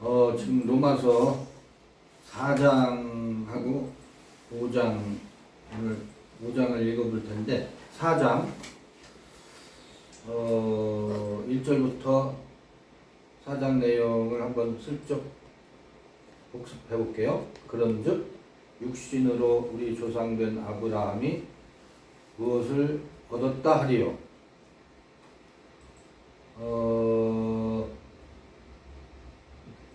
지금 로마서 4장하고 5장, 오늘 5장을 읽어볼 텐데, 4장, 1절부터 4장 내용을 한번 슬쩍 복습해 볼게요. 그런즉 육신으로 우리 조상된 아브라함이 무엇을 얻었다 하리요?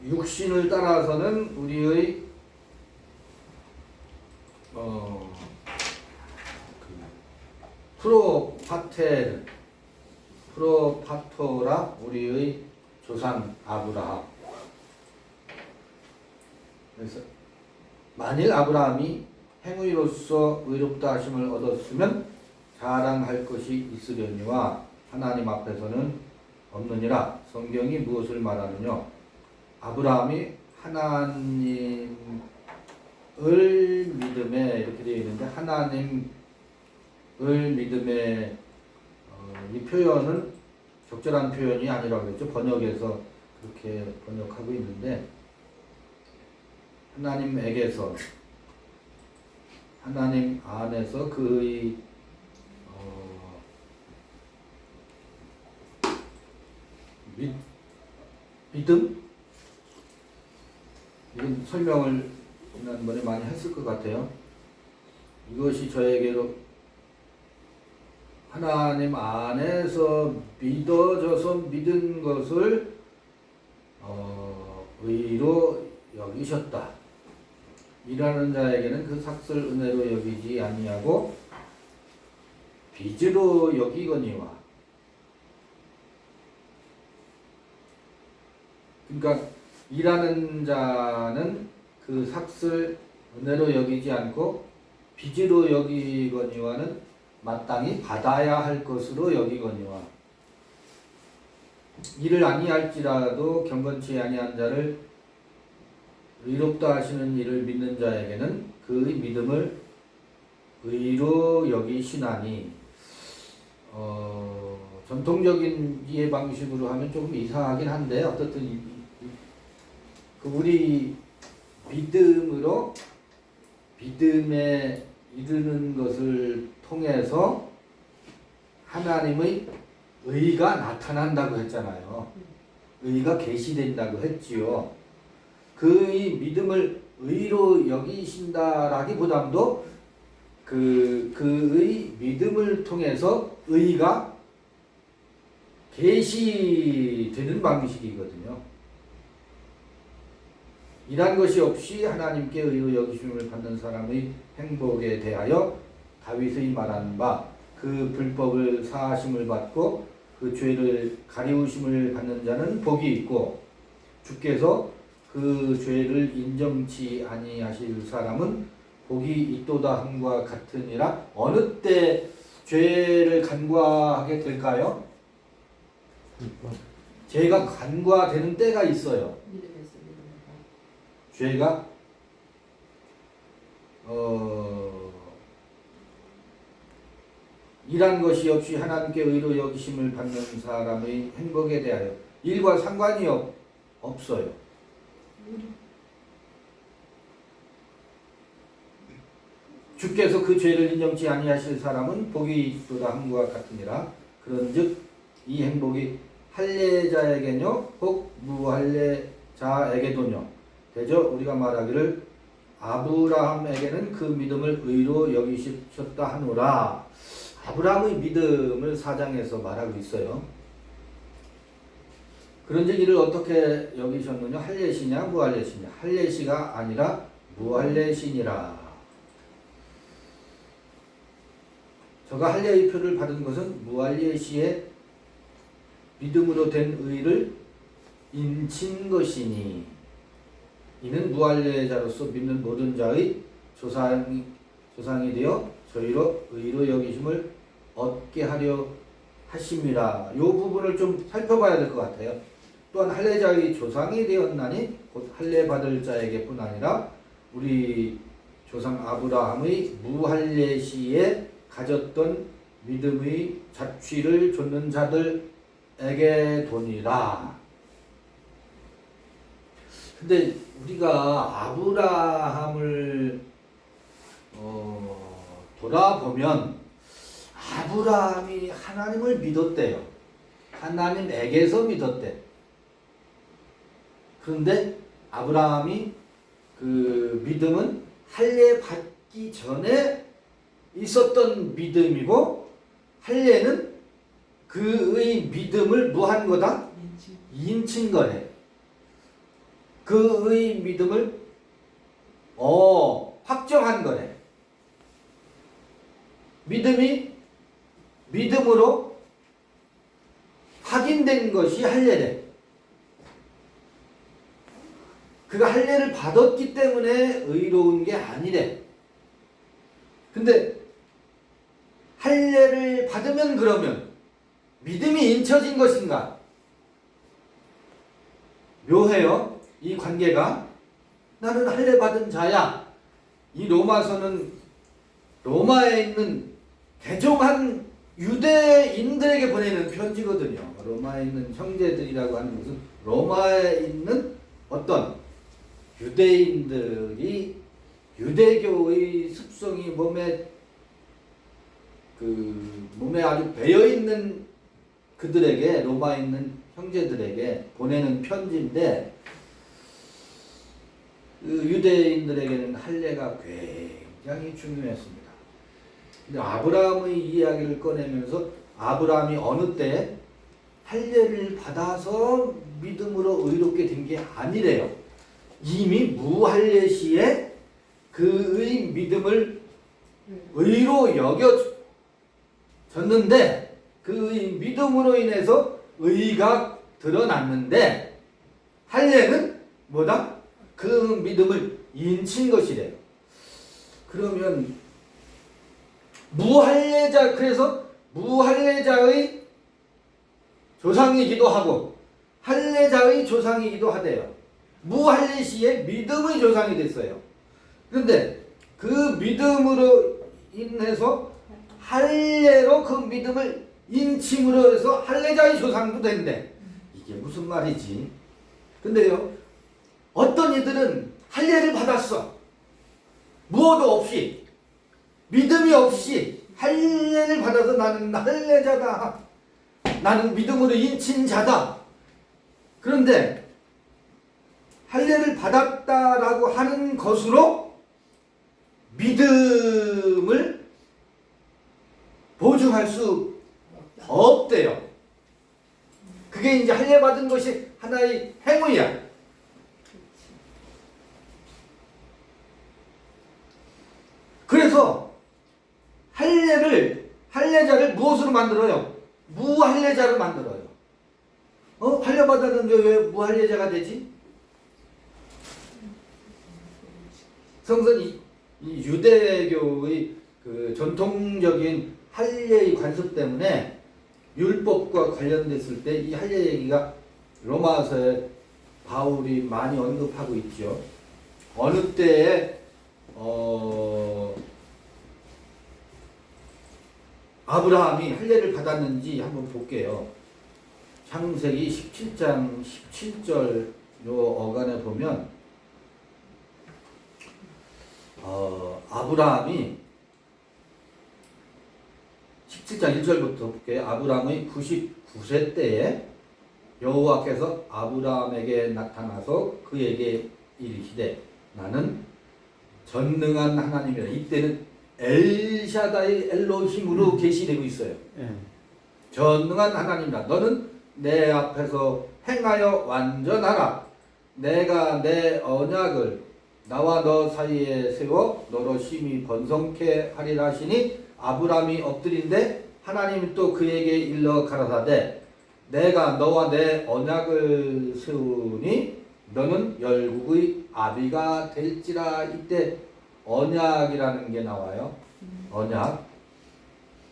육신을 따라서는 우리의 프로파토라 우리의 조상 아브라함. 그래서 만일 아브라함이 행위로서 의롭다 하심을 얻었으면 자랑할 것이 있으려니와 하나님 앞에서는 없느니라. 성경이 무엇을 말하느냐? 아브라함이 하나님을 믿음에, 이렇게 되어 있는데, 하나님을 믿음에, 이 표현은 적절한 표현이 아니라고 했죠. 번역에서 그렇게 번역하고 있는데, 하나님에게서, 하나님 안에서 그의 믿음? 이건 설명을 지난번에 많이 했을 것 같아요. 이것이 저에게로 하나님 안에서 믿어져서 믿은 것을 의로 여기셨다. 일하는 자에게는 그 삭슬 은혜로 여기지 아니하고 빚으로 여기거니와. 그러니까 일하는 자는 그 삭슬 은혜로 여기지 않고 빚으로 여기거니와는 마땅히 받아야 할 것으로 여기거니와. 이를 아니할지라도 경건치 아니한 자를 의롭다 하시는 이를 믿는 자에게는 그의 믿음을 의로 여기시나니. 전통적인 이해 방식으로 하면 조금 이상하긴 한데, 어떻든 우리 믿음으로 믿음에 이르는 것을 통해서 하나님의 의가 나타난다고 했잖아요. 의가 계시된다고 했지요. 그의 믿음을 의로 여기신다라기보다도 그의 믿음을 통해서 의가 계시되는 방식이거든요. 이란 것이 없이 하나님께 의로 여기심을 받는 사람의 행복에 대하여 다윗의 말한 바, 그 불법을 사하심을 받고 그 죄를 가리우심을 받는 자는 복이 있고 주께서 그 죄를 인정치 아니하실 사람은 복이 있도다 함과 같으니라. 어느 때 죄를 간과하게 될까요? 죄가 간과되는 때가 있어요. 죄가 일한 것이 없이 하나님께 의로 여기심을 받는 사람의 행복에 대하여 일과 상관이 없어요. 주께서 그 죄를 인정치 아니하실 사람은 복이 있도다 함과 같으니라. 그런즉 이 행복이 할례자에게뇨 혹 무할례자에게도뇨 대저 우리가 말하기를 아브라함에게는 그 믿음을 의로 여기셨다 하노라. 아브라함의 믿음을 4장에서 말하고 있어요. 그런즉 이를 어떻게 여기셨느냐? 할례시냐 무할례시냐? 할례시가 아니라 무할례시니라. 저가 할례의 표를 받은 것은 무할례시의 믿음으로 된 의를 인친 것이니, 이는 무할례자로서 믿는 모든 자의 조상이 되어 저희로 의로 여기심을 얻게 하려 하심이라. 이 부분을 좀 살펴봐야 될 것 같아요. 또한 할례자의 조상이 되었나니 곧 할례 받을 자에게뿐 아니라 우리 조상 아브라함의 무할례시에 가졌던 믿음의 자취를 좇는 자들에게 도니라. 근데 우리가 아브라함을 돌아보면 아브라함이 하나님을 믿었대요. 하나님에게서 믿었대. 그런데 아브라함이 그 믿음은 할례 받기 전에 있었던 믿음이고, 할례는 그의 믿음을 무한 거다? 인친 거래. 그의 믿음을 확정한 거래. 믿음이 믿음으로 확인된 것이 할례래. 그가 할례를 받았기 때문에 의로운 게 아니래. 근데 할례를 받으면 그러면 믿음이 인쳐진 것인가? 묘해요. 이 관계가. 나는 할례 받은 자야. 이 로마서는 로마에 있는 개종한 유대인들에게 보내는 편지거든요. 로마에 있는 형제들이라고 하는 것은 로마에 있는 어떤 유대인들이 유대교의 습성이 몸에 아주 배어 있는 그들에게, 로마에 있는 형제들에게 보내는 편지인데, 그 유대인들에게는 할례가 굉장히 중요했습니다. 근데 아브라함의 이야기를 꺼내면서 아브라함이 어느 때 할례를 받아서 믿음으로 의롭게 된 게 아니래요. 이미 무할례 시에 그의 믿음을 의로 여겨졌는데, 그의 믿음으로 인해서 의가 드러났는데, 할례는 뭐다? 그 믿음을 인친 것이래요. 그러면 그래서 무할례자의 조상이기도 하고 할례자의 조상이기도 하대요. 무할례 시에 믿음의 조상이 됐어요. 그런데 그 믿음으로 인해서 할례로 그 믿음을 인침으로 해서 할례자의 조상도 된대. 이게 무슨 말이지? 근데요, 어떤 이들은 할례를 받았어. 무엇도 없이, 믿음이 없이 할례를 받아서 나는 할례자다, 나는 믿음으로 인친 자다. 그런데 할례를 받았다라고 하는 것으로 믿음을 보증할 수 없대요. 그게 이제 할례 받은 것이 하나의 행위야. 그래서 할례자를 무엇으로 만들어요? 무할례자로 만들어요. 할례 받았는데 왜 무할례자가 되지? 성선이 이 유대교의 그 전통적인 할례의 관습 때문에 율법과 관련됐을 때 이 할례 얘기가 로마서에 바울이 많이 언급하고 있죠. 어느 때에 아브라함이 할례를 받았는지 한번 볼게요. 창세기 17장 17절 요 어간에 보면 아브라함이 17장 1절부터 볼게요. 아브라함의 99세 때에 여호와께서 아브라함에게 나타나서 그에게 이르시되 나는 전능한 하나님이라. 이때는 엘샤다이 엘로힘으로 계시되고 있어요. 전능한 하나님이라. 너는 내 앞에서 행하여 완전하라. 내가 내 언약을 나와 너 사이에 세워 너로 심히 번성케 하리라 하시니 아브라함이 엎드린데 하나님이 또 그에게 일러 가라사대 내가 너와 내 언약을 세우니 너는 열국의 아비가 될지라. 이때 언약이라는 게 나와요. 언약.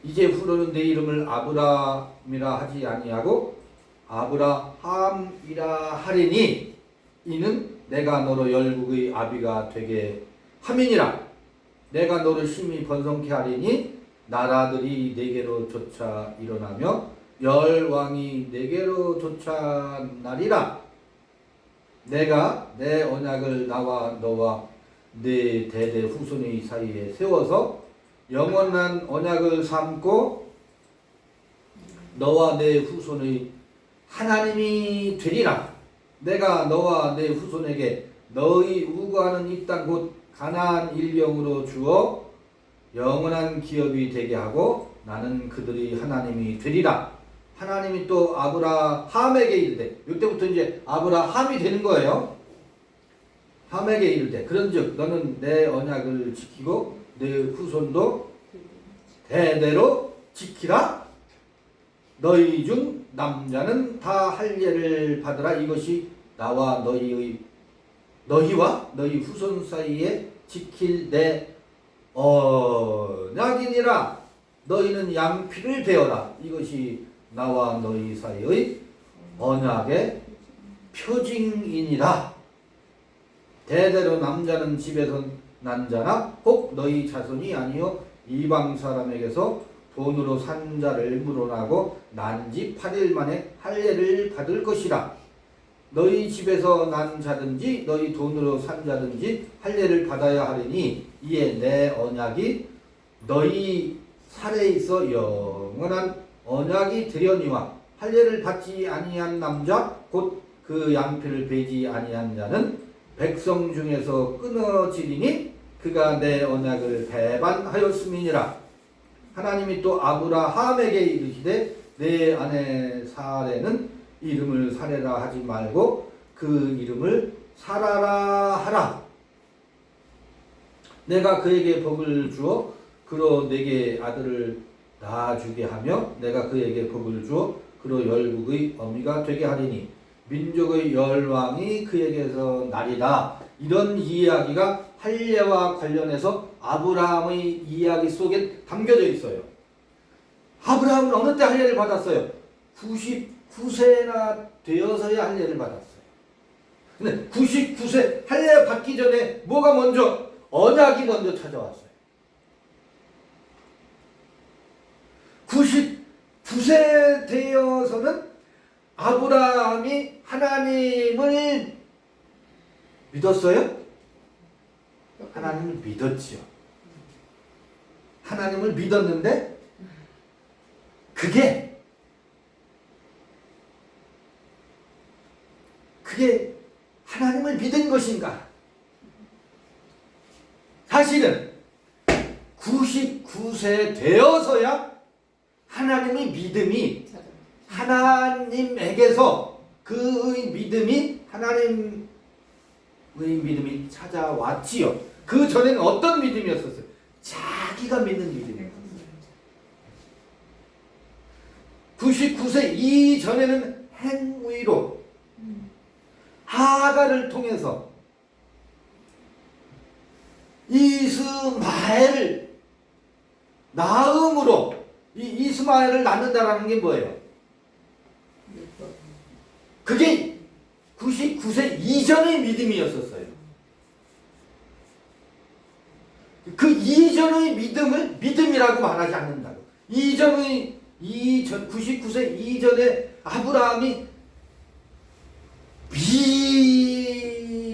이제 후로는 내 이름을 아브라함이라 하지 아니하고 아브라함이라 하리니 이는 내가 너로 열국의 아비가 되게 함이니라. 내가 너를 심히 번성케 하리니 나라들이 네게로 쫓아 일어나며 열왕이 네게로 쫓아나리라. 내가 내 언약을 나와 너와 네 대대 후손의 사이에 세워서 영원한 언약을 삼고 너와 내 후손의 하나님이 되리라. 내가 너와 내 후손에게 너희 우거하는 이 땅 곧 가나안 일령으로 주어 영원한 기업이 되게 하고 나는 그들이 하나님이 되리라. 하나님이 또 아브라함에게 이르되, 이때부터 이제 아브라함이 되는 거예요. 함에게 이르되 그런즉 너는 내 언약을 지키고 내 후손도 대대로 지키라. 너희 중 남자는 다 할례를 받으라. 이것이 나와 너희와 너희 후손 사이에 지킬 내 언약이니라. 너희는 양피를 베어라. 이것이 나와 너희 사이의 언약의 표징이니라. 대대로 남자는 집에서 난 자나 혹 너희 자손이 아니요 이방 사람에게서 돈으로 산 자를 물어나고 난 지 8일 만에 할례를 받을 것이라. 너희 집에서 난 자든지 너희 돈으로 산 자든지 할례를 받아야 하리니 이에 내 언약이 너희 살에 있어 영원한 언약이 되려니와 할례를 받지 아니한 남자 곧 그 양피를 베지 아니한 자는 백성 중에서 끊어지리니 그가 내 언약을 배반하였음이니라. 하나님이 또 아브라함에게 이르시되 내 아내 사레는 이름을 사레라 하지 말고 그 이름을 사라라 하라. 내가 그에게 복을 주어 그로 내게 아들을 낳아주게 하며 내가 그에게 복을 주어 그로 열국의 어미가 되게 하리니 민족의 열왕이 그에게서 나리라. 이런 이야기가 할례와 관련해서 아브라함의 이야기 속에 담겨져 있어요. 아브라함은 어느 때 할례를 받았어요? 99세나 되어서야 할례를 받았어요. 근데 99세 할례 받기 전에 뭐가 먼저? 언약이 먼저 찾아왔어요. 99세 되어서는 아브라함이 하나님을 믿었어요? 하나님을 믿었지요. 하나님을 믿었는데 그게 하나님을 믿은 것인가? 사실은 99세 되어서야 하나님의 믿음이 하나님에게서 그의 믿음이 하나님의 믿음이 찾아왔지요. 그 전에는 어떤 믿음이었었어요? 자기가 믿는 믿음이었어요. 99세 이전에는 행위로 하가를 통해서 이스마엘을 낳음으로 이스마엘을 낳는다라는 게 뭐예요? 그게 99세 이전의 믿음이었었어요. 그 이전의 믿음을 믿음이라고 말하지 않는다고. 99세 이전에 아브라함이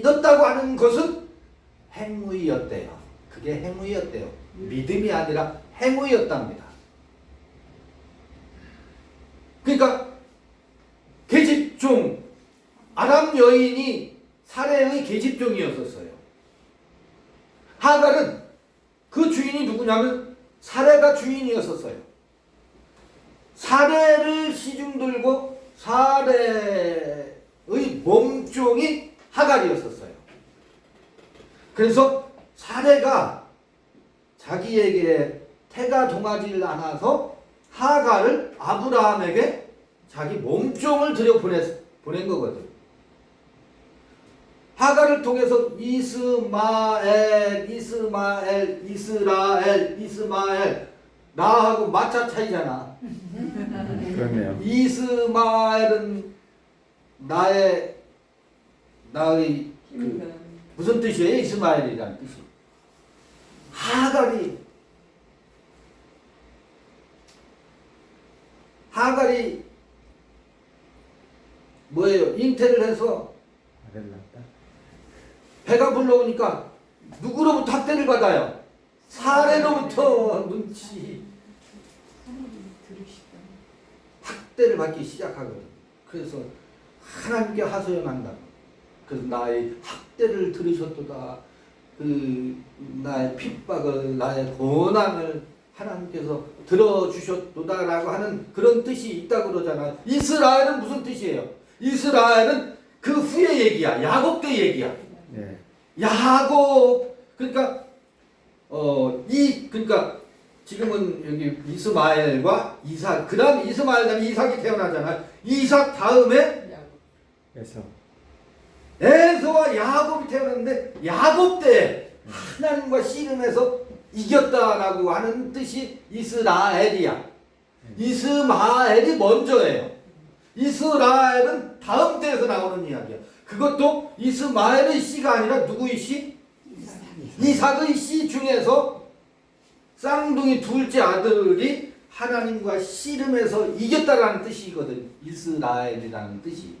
믿었다고 하는 것은 행위였대요. 그게 행위였대요. 믿음이 아니라 행위였답니다. 그러니까 계집종 아람 여인이 사레의 계집종이었었어요. 하갈은 그 주인이 누구냐면 사레가 주인이었었어요. 사레를 시중 들고 사레의 몸종이 하갈이었었어요. 그래서 사레가 자기에게 태가 동하지 않아서 하갈을 아브라함에게 자기 몸종을 들여 보낸 거거든. 하갈을 통해서 이스라엘 나하고 마차 차이잖아. 그렇네요. 이스마엘은 나의 무슨 뜻이에요? 이스마엘이라는 뜻이. 하갈이 뭐예요? 잉태를 해서 아들 낳았다. 배가 불러오니까 누구로부터 학대를 받아요? 사례로부터 눈치 학대를 받기 시작하거든. 그래서 하나님께 하소연한다. 그래서 나의 학대를 들으셨도다. 그 나의 핍박을, 나의 고난을 하나님께서 들어주셨도다라고 하는 그런 뜻이 있다고 그러잖아. 이스라엘은 무슨 뜻이에요? 이스라엘은 그 후의 얘기야. 야곱 때 얘기야. 네. 야곱. 그러니까 그러니까 지금은 여기 이스마엘과 이삭, 그다음 이스마엘 다음에 이삭이 태어나잖아. 이삭 다음에 에서와 야곱이 태어났는데 야곱 때 하나님과 씨름해서 이겼다라고 하는 뜻이 이스라엘이야. 이스마엘이 먼저예요. 이스라엘은 다음 때에서 나오는 이야기야. 그것도 이스마엘의 씨가 아니라 누구의 씨? 이삭의 씨 중에서 쌍둥이 둘째 아들이 하나님과 씨름해서 이겼다라는 뜻이거든. 이스라엘이라는 뜻이.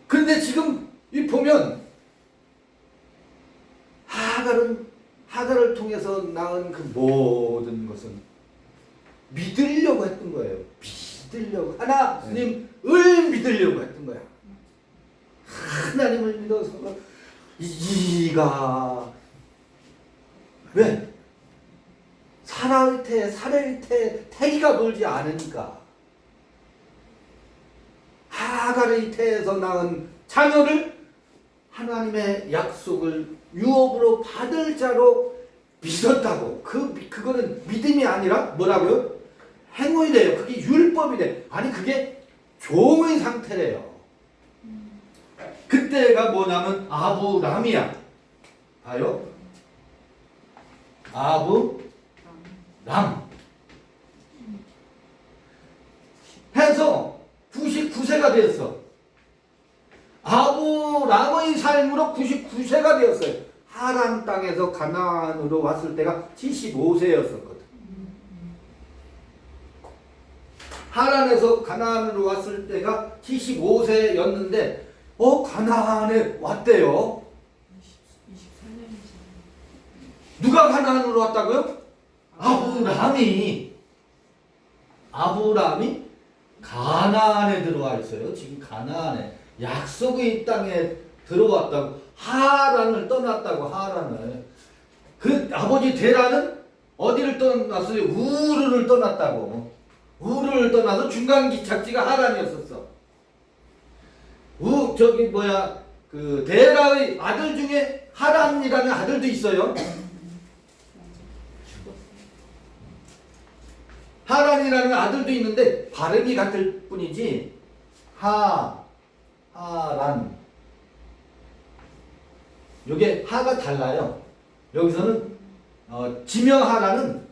근데 지금 이 보면 하갈을 통해서 낳은 그 모든 것은 믿으려고 했던 거예요. 믿으려고. 하나님을 믿으려고 했던 거야. 하나님을 믿어서 이가 왜? 사라의 태, 사례의 태, 태기가 돌지 않으니까. 하갈의 태에서 낳은 자녀를 하나님의 약속을 유업으로 받을 자로 믿었다고. 그거는 믿음이 아니라 뭐라고요? 행위래요. 그게 율법이래. 아니 그게 종의 상태래요. 그때가 뭐냐면 아브람이야. 봐요. 아브람. 해서 99세가 되었어. 아브람의 삶으로 99세가 되었어요. 하란 땅에서 가나안으로 왔을 때가 75세였었거든. 하란에서 가나안으로 왔을 때가 75세였는데 가나안에 왔대요. 24년이죠. 누가 가나안으로 왔다고요? 아브람이 가나안에 들어와 있어요. 지금 가나안에 약속의 땅에 들어왔다고. 하란을 떠났다고. 하란을. 그 아버지 데라는 어디를 떠났어요? 우르를 떠났다고. 우르를 떠나서 중간 기착지가 하란이었었어. 그 데라의 아들 중에 하란이라는 아들도 있어요. 하란이라는 아들도 있는데 발음이 같을 뿐이지. 하란. 요게 하가 달라요. 여기서는 지명 하란은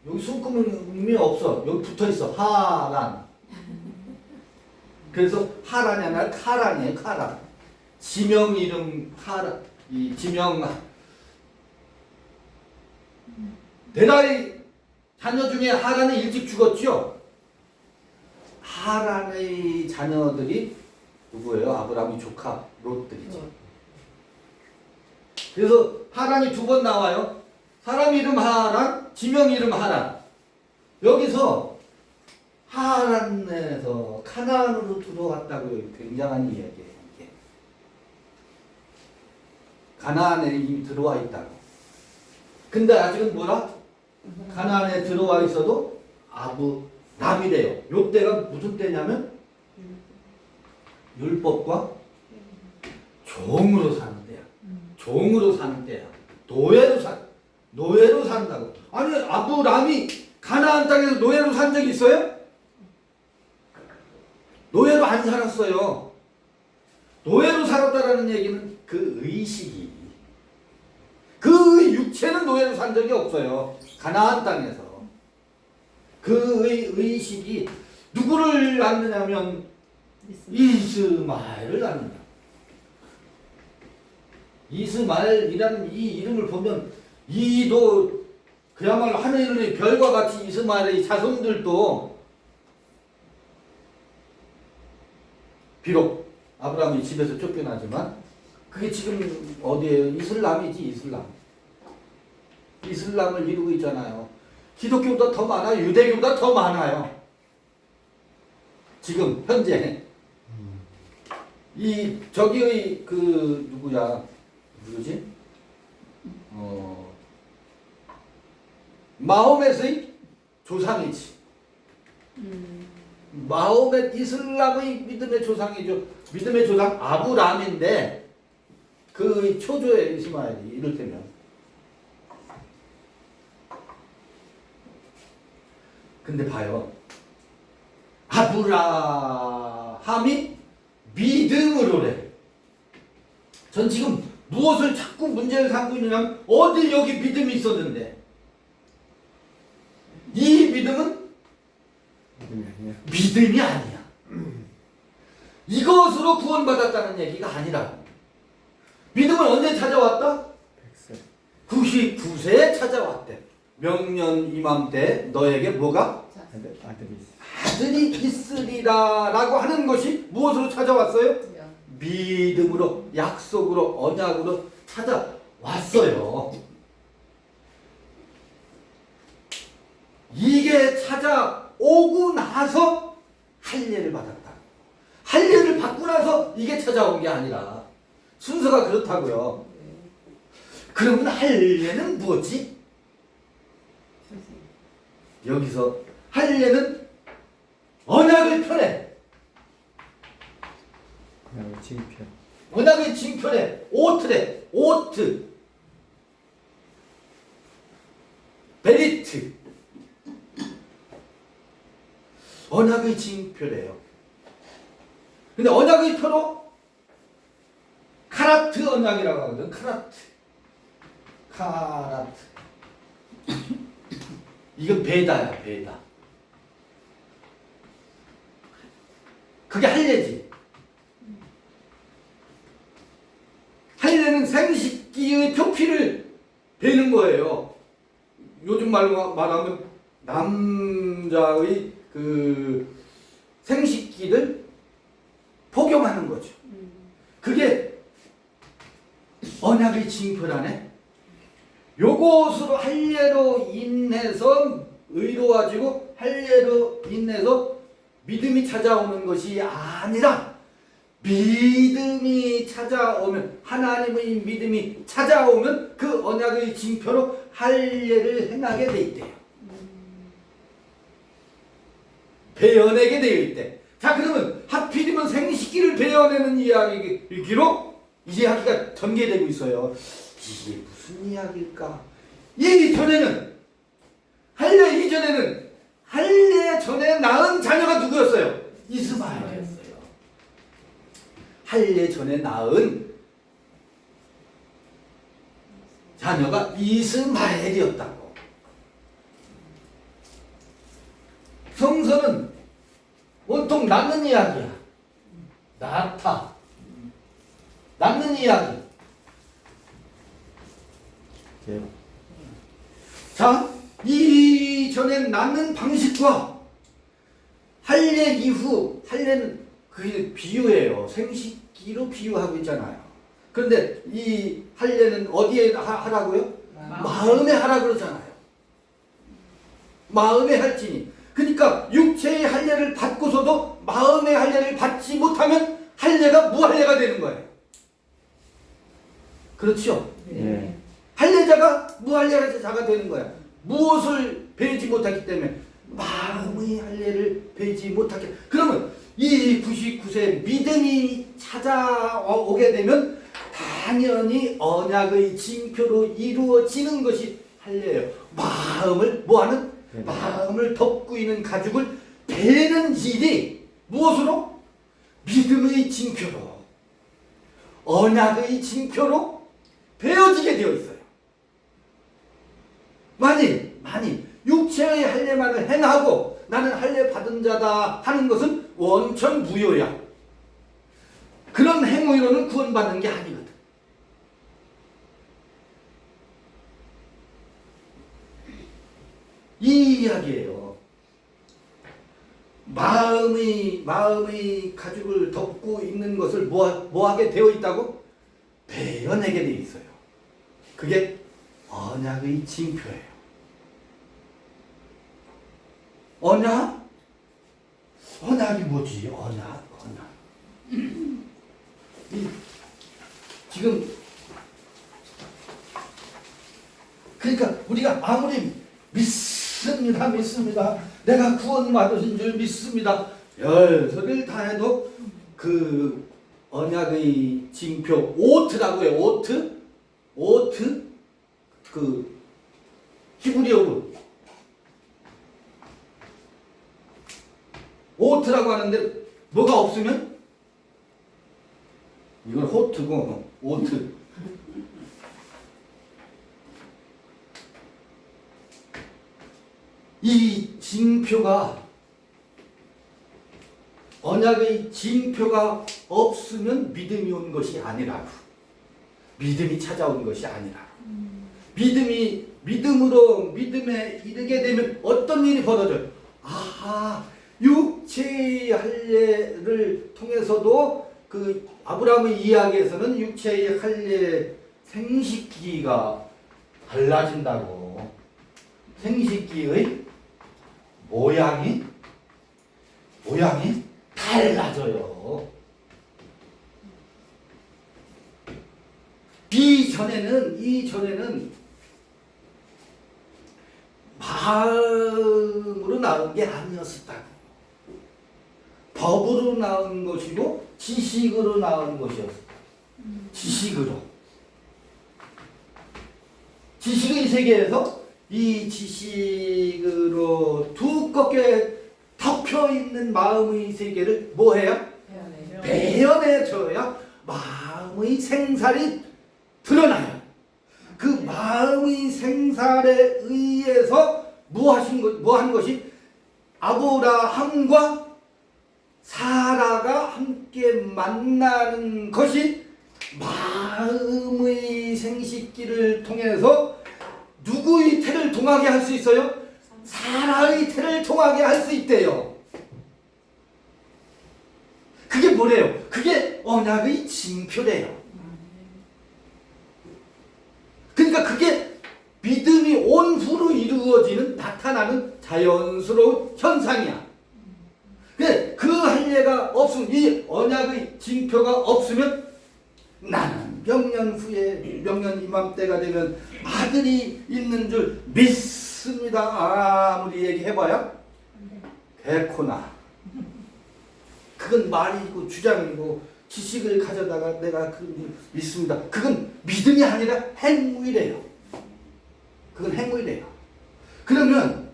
여기 숨구멍이 없어. 여기 붙어 있어. 하란. 그래서 하란이 아니라 카란이에요. 카란. 지명 이름 하란. 이 지명 데라의 자녀 중에 하란이 일찍 죽었죠. 하란의 자녀들이 누구예요? 아브라함의 조카 롯들이죠. 그래서 하란이 두 번 나와요. 사람 이름 하란, 지명 이름 하란. 여기서 하란에서 가나안으로 들어왔다고요. 굉장한 이야기예요. 이게. 가나안에 이미 들어와 있다고. 근데 아직은 뭐라? 가나안에 들어와 있어도 아브람이래요. 요때가 무슨 때냐면 율법과 종으로 사는 때야. 종으로 사는 때야. 노예로 산다고. 아니 아브람이 가나안 땅에서 노예로 산 적이 있어요? 노예로 안 살았어요. 노예로 살았다라는 얘기는 그 의식이, 그 육체는 노예로 산 적이 없어요. 가나안 땅에서. 그 의식이 누구를 낳느냐면 이스마엘을 낳는다. 이스마엘이라는 이 이름을 보면 이도 그야말로 하늘의 별과 같이 이스마엘의 자손들도 비록 아브라함이 집에서 쫓겨나지만 그게 지금 어디에요? 이슬람이지, 이슬람. 이슬람을 이루고 있잖아요. 기독교보다 더 많아요. 유대교보다 더 많아요. 지금 현재 이 저기의 그 누구지? 마호멧의 조상이지. 마호멧 이슬람의 믿음의 조상이죠. 믿음의 조상 아브라함인데 그 초조의 이스마엘이 이를테면. 근데 봐요. 아브라함이 믿음으로래. 전 지금 무엇을 자꾸 문제를 삼고 있느냐면 어디 여기 믿음이 있었는데 이 믿음은 믿음이 아니야. 이것으로 구원받았다는 얘기가 아니라고. 믿음은 언제 찾아왔다? 99세에 찾아왔대. 명년 이맘때 너에게 뭐가? 아들이 있으리라 라고 하는 것이 무엇으로 찾아왔어요? 믿음으로, 약속으로, 언약으로 찾아왔어요. 이게 찾아오고 나서 할례를 받았다. 할례를 받고 나서 이게 찾아온 게 아니라 순서가 그렇다고요. 그러면 할례는 뭐지? 여기서 할례는 언약을 펴내. 언약의 징표래. 오트래. 오트. 베리트. 언약의 징표래요. 근데 언약의 표로 카라트 언약이라고 하거든. 카라트. 이건 베다야, 베다. 그게 할례지. 할례는 생식기의 표피를 베는 거예요. 요즘 말로 말하면 남자의 그 생식기를 복용하는 거죠. 그게 언약의 징표라네. 요것으로 할례로 인해서 의로워지고 할례로 인해서 믿음이 찾아오는 것이 아니라 믿음이 찾아오면 하나님의 믿음이 찾아오면 그 언약의 징표로 할례를 행하게 돼 있대요. 베어내게 되어 있대. 자, 그러면 하필이면 생식기를 베어내는 이야기로 이 이야기가 전개되고 있어요. 이게 무슨 이야기일까? 이전에는 할례 이전에는 할례 전에 낳은 자녀가 누구였어요? 이스마엘이었어요. 할례 전에 낳은 자녀가 이스마엘이었다고. 성서는 온통 낳는 이야기야. 낳다. 낳는 이야기. 자, 이전에 낳는 방식과 할례 이후, 할례는 그게 비유예요. 생식기로 비유하고 있잖아요. 그런데 이 할례는 어디에 하라고요? 마음에 하라고 그러잖아요. 마음에 할지니. 그러니까 육체의 할례를 받고서도 마음의 할례를 받지 못하면 할례가 무할례가 되는 거예요. 그렇죠? 네. 할례자가 무할례자가 되는 거야. 무엇을 배지 못했기 때문에 마음의 할례를 배지 못하게. 그러면 이 99세 믿음이 찾아오게 되면 당연히 언약의 징표로 이루어지는 것이 할례예요. 마음을 뭐하는? 마음을 덮고 있는 가죽을 베는 일이 무엇으로? 믿음의 징표로, 언약의 징표로 베어지게 되어 있어요. 만일 육체의 할례만을 행하고 나는 할례 받은 자다 하는 것은 원천 무효야. 그런 행위로는 구원받는 게 아니거든. 이 이야기예요. 마음의 가죽을 덮고 있는 것을 뭐하게 되어 있다고? 베어내게 되어 있어요. 그게 언약의 징표예요. 언약? 언약이 뭐지? 언약. 지금 그러니까 우리가 아무리 믿습니다. 내가 구원받으신 줄 믿습니다. 열소리를 다 해도 그 언약의 징표 오트라고 해요. 오트 그 히브리어로 오트라고 하는데 뭐가 없으면 이건 호트고 오트. 이 징표가 언약의 징표가 없으면 믿음이 온 것이 아니라고. 믿음이 찾아온 것이 아니라고. 믿음으로 믿음에 이르게 되면 어떤 일이 벌어져요? 아하, 육체의 할례를 통해서도 그 아브라함의 이야기에서는 육체의 할례 생식기가 달라진다고. 생식기의 모양이 달라져요. 이전에는 마음으로 나온 게 아니었었다고. 법으로 나온 것이고 지식으로 나온 것이었다. 지식의 세계에서 이 지식으로 두껍게 덮여있는 마음의 세계를 뭐해요? 베어내줘야 마음의 생살이 드러나요. 그 마음의 생살에 의해서 뭐 하는 것이 아브라함과 사라가 함께 만나는 것이 마음의 생식기를 통해서 누구의 태를 동하게 할 수 있어요? 사라의 태를 동하게 할 수 있대요. 그게 뭐래요? 그게 언약의 징표래요. 그러니까 그게 믿음이 온 후로 이루어지는 나타나는 자연스러운 현상이야. 그 할례가 없으면, 이 언약의 징표가 없으면 나는 명년 후에, 명년 이맘때가 되면 아들이 있는 줄 믿습니다. 아무리 얘기해봐야 개코나. 그건 말이고 주장이고 지식을 가져다가 내가 믿습니다. 그건 믿음이 아니라 행위래요. 그건 행위래요. 그러면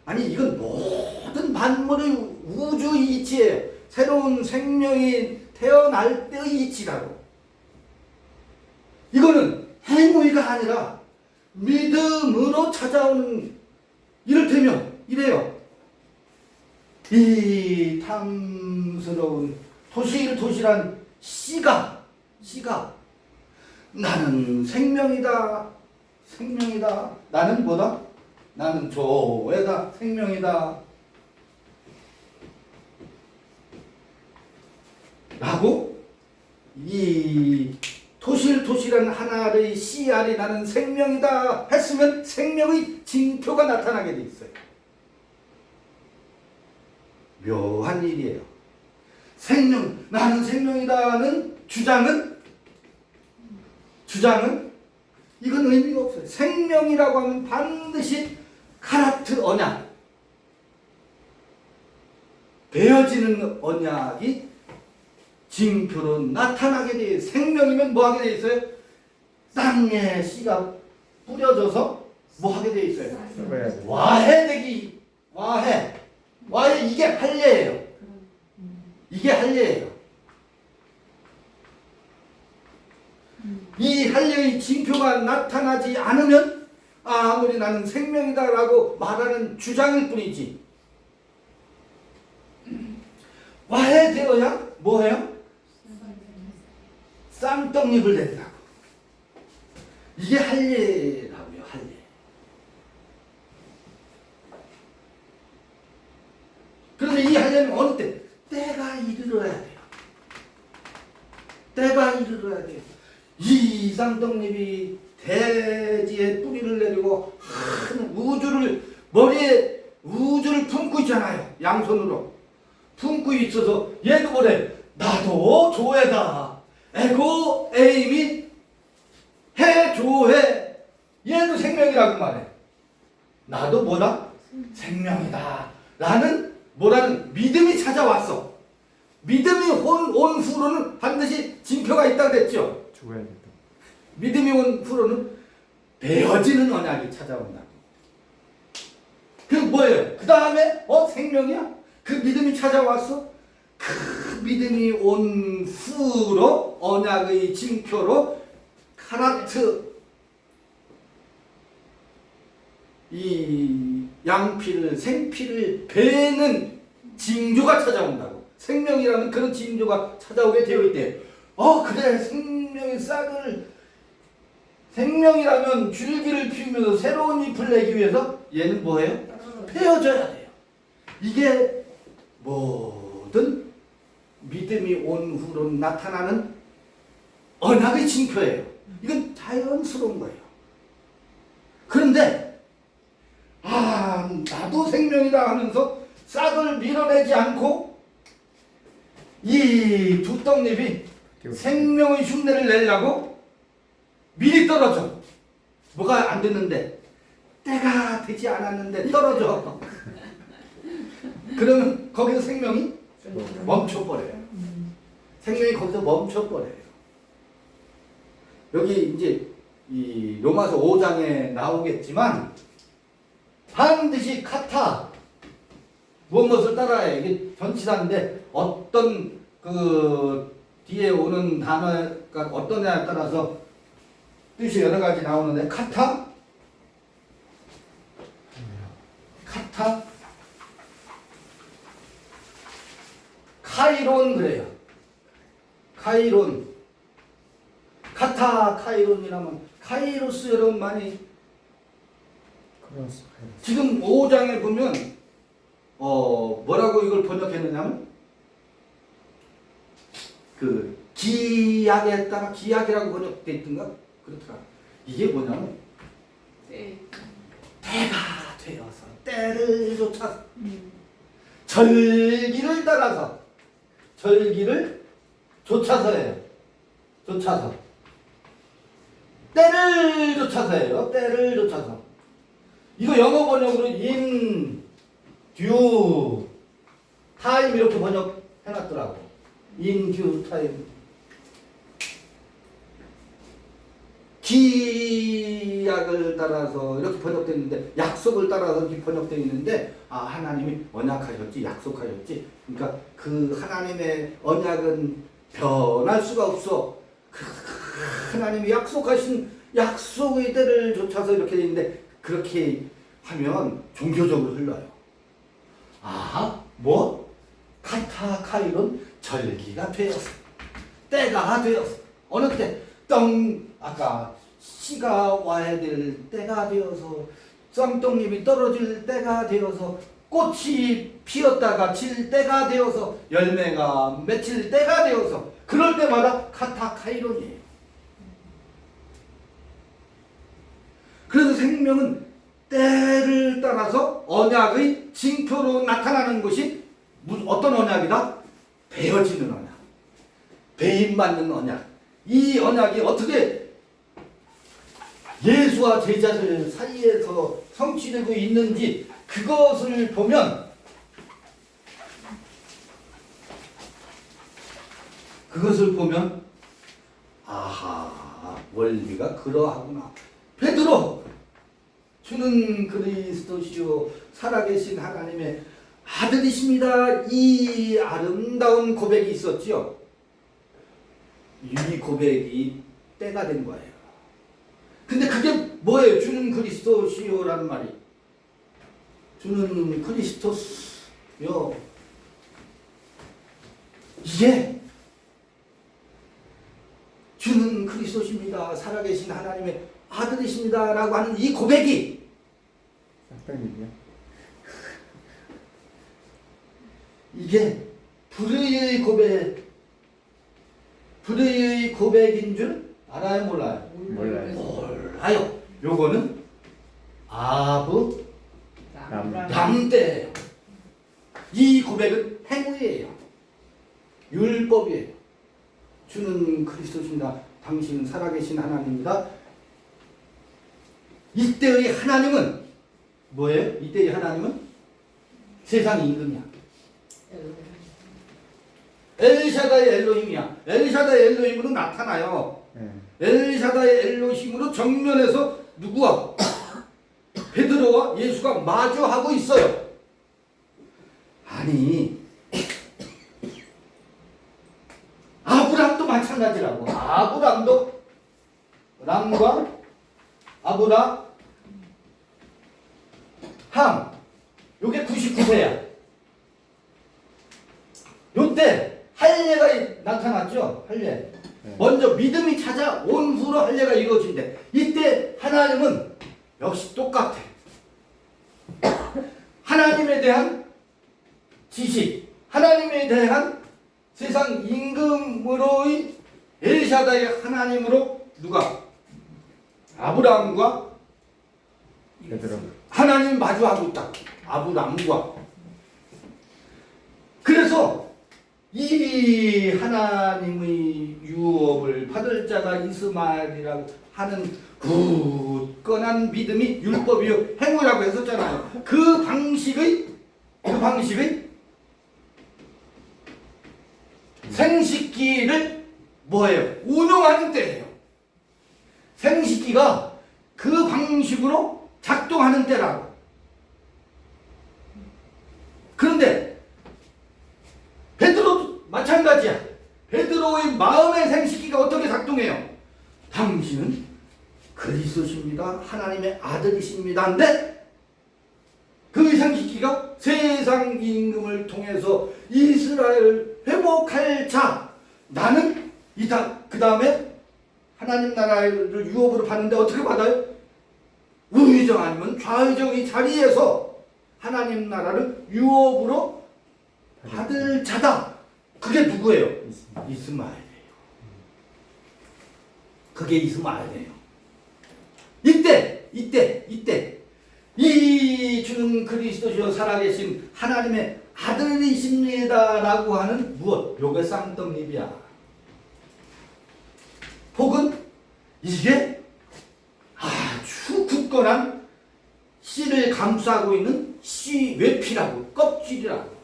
아니 이건 모든 만물의 우주 이치예요. 새로운 생명이 태어날 때의 이치라고. 이거는 행위가 아니라 믿음으로 찾아오는, 이를테면 이래요. 이 탐스러운 토실토실한 씨가 나는 생명이다. 나는 뭐다? 나는 조회다. 생명이다. 라고 이 토실토실한 하나의 씨알이 나는 생명이다 했으면 생명의 징표가 나타나게 돼 있어요. 묘한 일이에요. 나는 생명이다는 주장은 이건 의미가 없어요. 생명이라고 하면 반드시 카라트 언약, 베어지는 언약이 징표로 나타나게 돼. 생명이면 뭐 하게 돼 있어요? 땅에 씨가 뿌려져서 뭐 하게 돼 있어요? 와해되기. 와해 이게 할례예요. 이게 할례예요. 이 할례의 징표가 나타나지 않으면 아무리 나는 생명이다라고 말하는 주장일 뿐이지. 와해되어야 뭐해요? 쌈떡잎을 낸다고. 이게 할례라고요. 할례. 그런데 이 할례는 이르러야 돼요. 이 쌍떡잎이 대지에 뿌리를 내리고 큰 우주를 머리에 우주를 품고 있잖아요. 양손으로 품고 있어서 얘도 뭐래? 나도 조회다. 에고 에임이 해조회. 얘도 생명이라고 말해. 나도 뭐다? 생명이다. 라는 뭐라는 믿음이 찾아왔어. 믿음이 온 후로는 반드시 징표가 있다고 그랬죠. 죽어야겠다. 믿음이 온 후로는 베어지는 언약이 찾아온다. 그 뭐예요? 그 다음에 생명이야? 그 믿음이 찾아왔어? 그 믿음이 온 후로 언약의 징표로 카라트 이 양피를 생피를 베는 징조가 찾아온다고. 생명이라는 그런 징조가 찾아오게 되어 있대. 그래 생명의 싹을 생명이라면 줄기를 피우면서 새로운 잎을 내기 위해서 얘는 뭐예요? 펴져야 돼요. 이게 모든 믿음이 온 후로 나타나는 언약의 징표예요. 이건 자연스러운 거예요. 그런데 나도 생명이다 하면서 싹을 밀어내지 않고 이 두 떡잎이 생명의 흉내를 내려고 미리 떨어져. 뭐가 안 됐는데 때가 되지 않았는데 떨어져. 그러면 거기서 생명이 멈춰버려요. 생명이 거기서 멈춰버려요. 여기 이제 이 로마서 5장에 나오겠지만 반드시 카타 무엇을 따라야 이게 전치사인데 어떤 그 뒤에 오는 단어가 어떠냐에 따라서 뜻이 여러 가지 나오는데 카타 카이론 그래요. 카이론 카타 카이론이라면 카이로스 여러분 많이 지금 5장에 보면 뭐라고 이걸 번역했느냐면 그 기약에 따라 기약이라고 번역돼 있던가 그렇더라. 이게 뭐냐면 때가 되어서 때를 쫓아서 절기를 따라서 절기를 쫓아서예요. 쫓아서 때를 쫓아서예요. 때를 쫓아서 이거 영어 번역으로 in due time 이렇게 번역해놨더라고. in due time 기약을 따라서 이렇게 번역되어 있는데 약속을 따라서 이렇게 번역되어 있는데 하나님이 언약하셨지 약속하셨지. 그러니까 그 하나님의 언약은 변할 수가 없어. 그 하나님이 약속하신 약속의 때를 쫓아서 이렇게 되어 있는데 그렇게 하면 종교적으로 흘러요. 카타 카이론 절기가 되었어. 때가 되었어. 어느 때? 아까 씨가 와야 될 때가 되어서 쌍떡잎이 떨어질 때가 되어서 꽃이 피었다가 질 때가 되어서 열매가 맺힐 때가 되어서 그럴 때마다 카타 카이론이에요. 그래서 생명은 때를 따라서 언약의 징표로 나타나는 것이 어떤 언약이다? 베어지는 언약. 배임받는 언약. 이 언약이 어떻게 예수와 제자들 사이에서 성취되고 있는지 그것을 보면 원리가 그러하구나. 베드로 주는 그리스도시요 살아계신 하나님의 아들이십니다. 이 아름다운 고백이 있었지요. 이 고백이 때가 된 거예요. 근데 그게 뭐예요? 주는 그리스도시요라는 말이. 주는 그리스도시요. 이게 주는 그리스도십니다. 살아계신 하나님의 아들이십니다. 라고 하는 이 고백이 쌍떡잎이요? 이게 불의의 고백, 불의의 고백인 줄 알아요, 몰라요? 몰라요. 몰라요. 요거는 아브 람 때예요. 이 고백은 행위예요. 율법이에요. 주는 그리스도십니다. 당신은 살아계신 하나님입니다. 이때의 하나님은 뭐예요? 이때의 하나님은 세상 임금이야. 엘샤다의 엘로힘이야. 엘샤다의 엘로힘으로 나타나요. 엘샤다의 엘로힘으로 정면에서 누구와? 베드로와 예수가 마주하고 있어요. 아니 아브람도 마찬가지라고. 아브람도 람과 아브라 함 요게 99세야. 요때 할례가 나타났죠. 할례. 먼저 믿음이 찾아온 후로 할례가 이루어진대. 이때 하나님은 역시 똑같아. 하나님에 대한 지식, 하나님에 대한 세상 임금으로의 엘샤다의 하나님으로 누가? 아브라함과 베드로. 하나님 마주하고 있다. 아브라함과. 그래서 이 하나님의 유업을 받을 자가 이스마엘이라고 하는 굳건한 믿음이 율법이요 행위라고 했었잖아요. 그 방식의 생식기를 뭐예요? 운용하는 때예요. 생식기가 그 방식으로 작동하는 때라고. 그런데 베드로도 마찬가지야. 베드로의 마음의 생식기가 어떻게 작동해요? 당신은 그리스도십니다. 하나님의 아들이십니다. 근데 그 생식기가 세상 임금을 통해서 이스라엘을 회복할 자. 나는 그 다음에 하나님 나라를 유업으로 받는데 어떻게 받아요? 우의정 아니면 좌의정의 자리에서 하나님 나라를 유업으로 받을 자다. 그게 누구예요? 이스마엘이에요. 그게 이스마엘이에요. 이때 이 주는 그리스도시여 살아계신 하나님의 아들이십니다라고 하는 무엇? 요게 쌍떡립이야. 혹은 이게 아주 굳건한 씨를 감싸고 있는 씨 외피라고, 껍질이라고.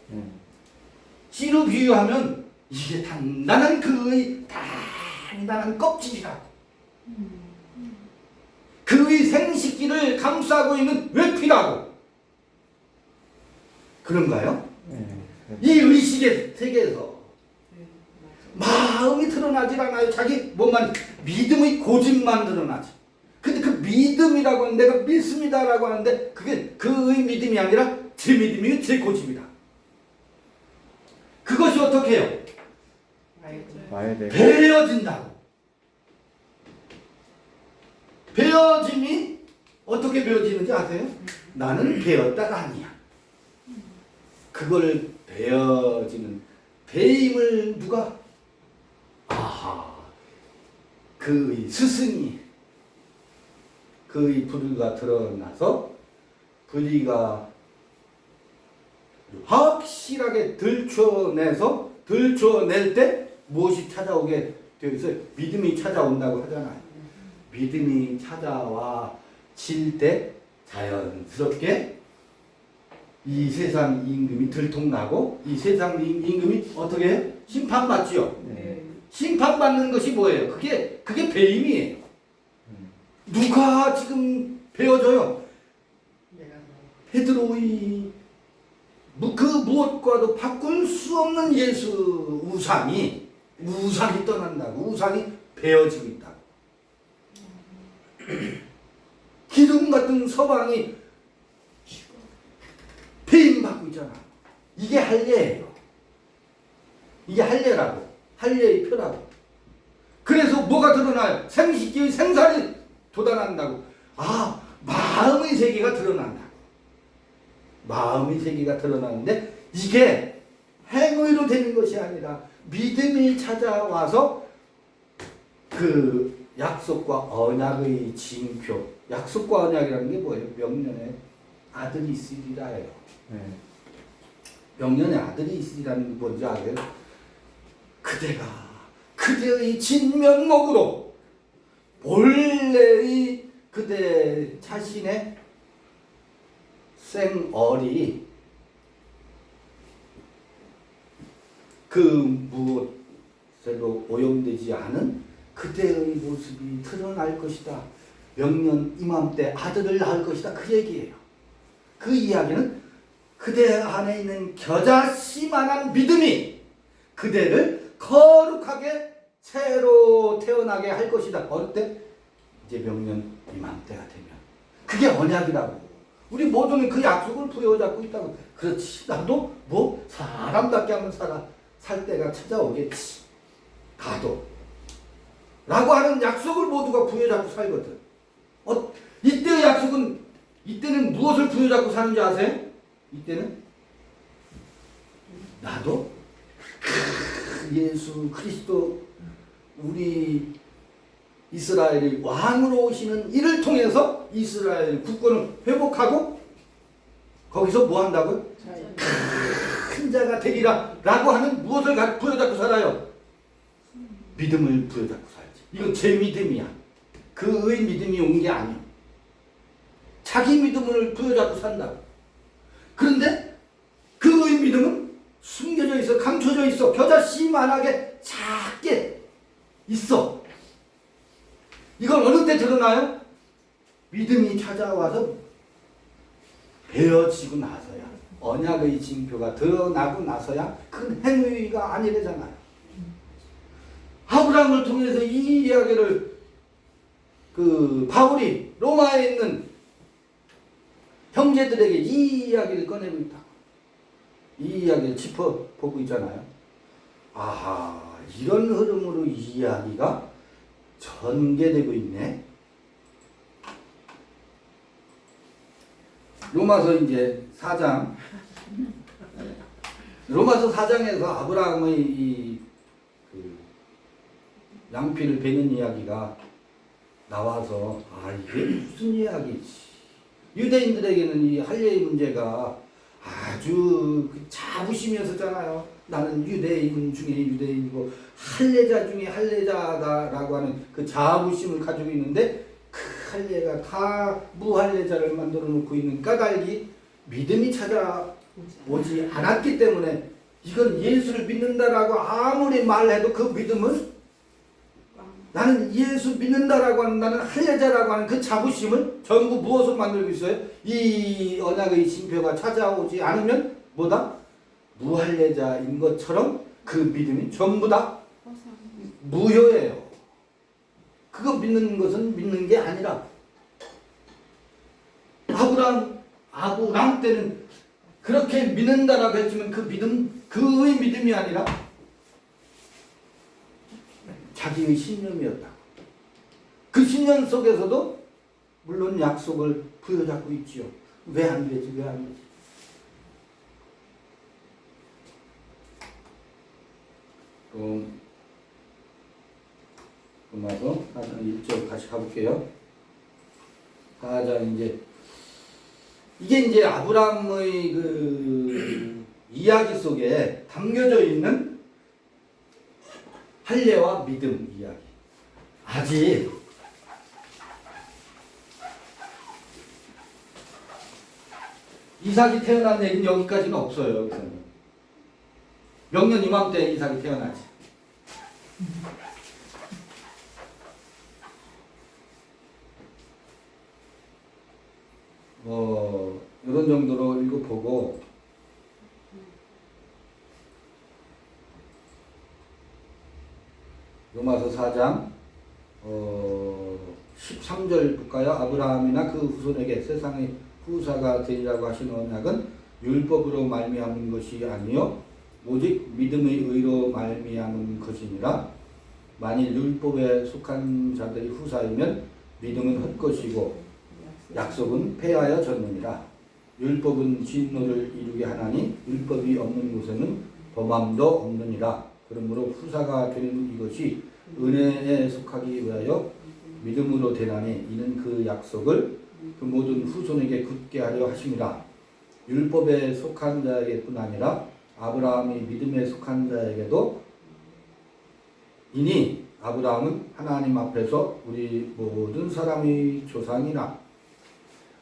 씨로 비유하면 이게 단단한 그의 단단한 껍질이라고. 그의 생식기를 감싸고 있는 외피라고. 그런가요? 이 의식의 세계에서 마음이 드러나질 않아요. 자기 뭐만 믿음의 고집만 드러나지. 근데 그 믿음이라고 하는 내가 믿습니다라고 하는데 그게 그의 믿음이 아니라 제 믿음이 제 고집이다. 그것이 어떻게 해요? 배어진다고. 배어짐이 어떻게 배어지는지 아세요? 나는 배었다가 아니야. 그걸 배어지는 배임을 누가? 그의 스승이 그의 불의가 드러나서 불의가 확실하게 들춰낼 때 무엇이 찾아오게 되어 있어요? 믿음이 찾아온다고 하잖아요. 믿음이 찾아와질 때 자연스럽게 이 세상 임금이 들통나고 이 세상 임금이 어떻게 해요? 심판받지요. 심판받는 것이 뭐예요? 그게 배임이에요. 누가 지금 배워줘요? 베드로의 그 무엇과도 바꿀 수 없는 예수 우상이 떠난다고. 우상이 베어지고 있다고. 기둥 같은 서방이 배임받고 있잖아. 이게 할례예요. 이게 할례라고. 할례의 표라고. 그래서 뭐가 드러나요? 생식기의 생살이 돋아난다고. 마음의 세계가 드러난다고. 마음의 세계가 드러나는데 이게 행위로 되는 것이 아니라 믿음이 찾아와서 그 약속과 언약의 징표. 약속과 언약이라는 게 뭐예요? 명년에 아들이 있으리라예요. 네. 명년에 아들이 있으리라는 게 뭔지 알아요? 그대가 그대의 진면목으로 본래의 그대 자신의 생얼이 그 무엇에도 오염되지 않은 그대의 모습이 드러날 것이다. 명년 이맘때 아들을 낳을 것이다. 그 얘기예요. 그 이야기는 그대 안에 있는 겨자씨만한 믿음이 그대를 거룩하게 새로 태어나게 할 것이다. 어느 때? 이제 명년 이맘때가 되면. 그게 언약이라고. 우리 모두는 그 약속을 부여잡고 있다고. 그렇지. 나도 뭐 사람답게 하면 살 때가 찾아오겠지. 가도. 라고 하는 약속을 모두가 부여잡고 살거든. 이때의 약속은, 이때는 무엇을 부여잡고 사는지 아세요? 이때는 나도 예수 그리스도 우리 이스라엘의 왕으로 오시는 이를 통해서 이스라엘 국권을 회복하고 거기서 뭐 한다고요? 큰 자가 되리라 라고 하는 무엇을 부여잡고 살아요? 믿음을 부여잡고 살지. 이건 제 믿음이야. 그의 믿음이 온 게 아니야. 자기 믿음을 부여잡고 산다고. 그런데 그의 믿음은 숨겨져 있어. 감춰져 있어. 겨자씨만하게 작게 있어. 이건 어느 때 드러나요? 믿음이 찾아와서 베어지고 나서야, 언약의 징표가 드러나고 나서야 큰 행위가 아니래잖아요. 아브라함을 통해서 이 이야기를 바울이 로마에 있는 형제들에게 이 이야기를 꺼내고 있다. 이 이야기를 짚어보고 있잖아요. 아하, 이런 흐름으로 이 이야기가 전개되고 있네. 로마서 이제 4장. 로마서 4장에서 아브라함의 양피를 베는 이야기가 나와서 이게 무슨 이야기지? 유대인들에게는 이 할례의 문제가 아주 자부심이었었잖아요. 나는 유대인 중에 유대인이고 할례자 중에 할례자다라고 하는 그 자부심을 가지고 있는데 그 할례가 다 무할례자를 만들어 놓고 있는 까닭이 믿음이 찾아오지 않았기 때문에 이건 예수를 믿는다라고 아무리 말해도 그 믿음은 나는 예수 믿는다라고 하는 나는 할례자라고 하는 그 자부심을 전부 무엇으로 만들고 있어요? 이 언약의 징표가 찾아오지 않으면 뭐다? 무할례자인 것처럼 그 믿음이 전부 다 무효예요. 그거 믿는 것은 믿는 게 아니라 아브라함 때는 그렇게 믿는다라고 했지만 그 믿음, 그의 믿음이 아니라 자기의 신념이었다. 그 신념 속에서도 물론 약속을 부여잡고 있지요. 왜 안 되지? 왜 안 되지? 로마서 4장 1절 다시 가볼게요. 4장 이게 이제 아브라함의 그 이야기 속에 담겨져 있는 할례와 믿음 이야기. 아직 이삭이 태어난 얘기는 여기까지는 없어요. 여기서는. 명년 이맘때 이삭이 태어나지. 이런 정도로 읽어보고 로마서 4장 13절 볼까요? 아브라함이나 그 후손에게 세상의 후사가 되리라고 하신 언약은 율법으로 말미암은 것이 아니요 오직 믿음의 의로 말미암은 것이니라. 만일 율법에 속한 자들이 후사이면 믿음은 헛것이고 약속은 폐하여 졌느니라. 율법은 진노를 이루게 하나니 율법이 없는 곳에는 범함도 없느니라. 그러므로 후사가 되는 이것이 은혜에 속하기 위하여 믿음으로 되나니 이는 그 약속을 그 모든 후손에게 굳게 하려 하심이라. 율법에 속한 자에게뿐 아니라 아브라함이 믿음에 속한 자에게도 이니 아브라함은 하나님 앞에서 우리 모든 사람의 조상이라.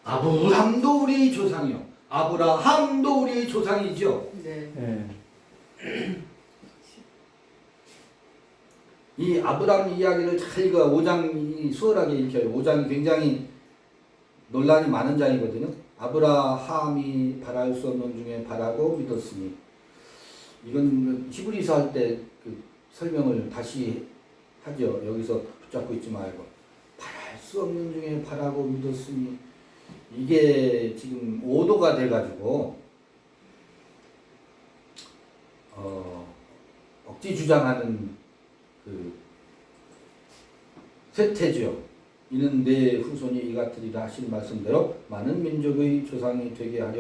아브라함도 우리 조상이요. 아브라함도 우리 조상이죠. 네. 예. 이 아브라함 이야기를 잘 읽어. 5장이 수월하게 읽혀요. 5장이 굉장히 논란이 많은 장이거든요. 아브라함이 바랄 수 없는 중에 바라고 믿었으니, 이건 히브리서 할 때 그 설명을 다시 하죠. 여기서 붙잡고 있지 말고 바랄 수 없는 중에 바라고 믿었으니, 이게 지금 5도가 돼가지고 억지 주장하는 그 쇠퇴죠. 이는 내 후손이 이 같으리라 하신 말씀대로 많은 민족의 조상이 되게 하려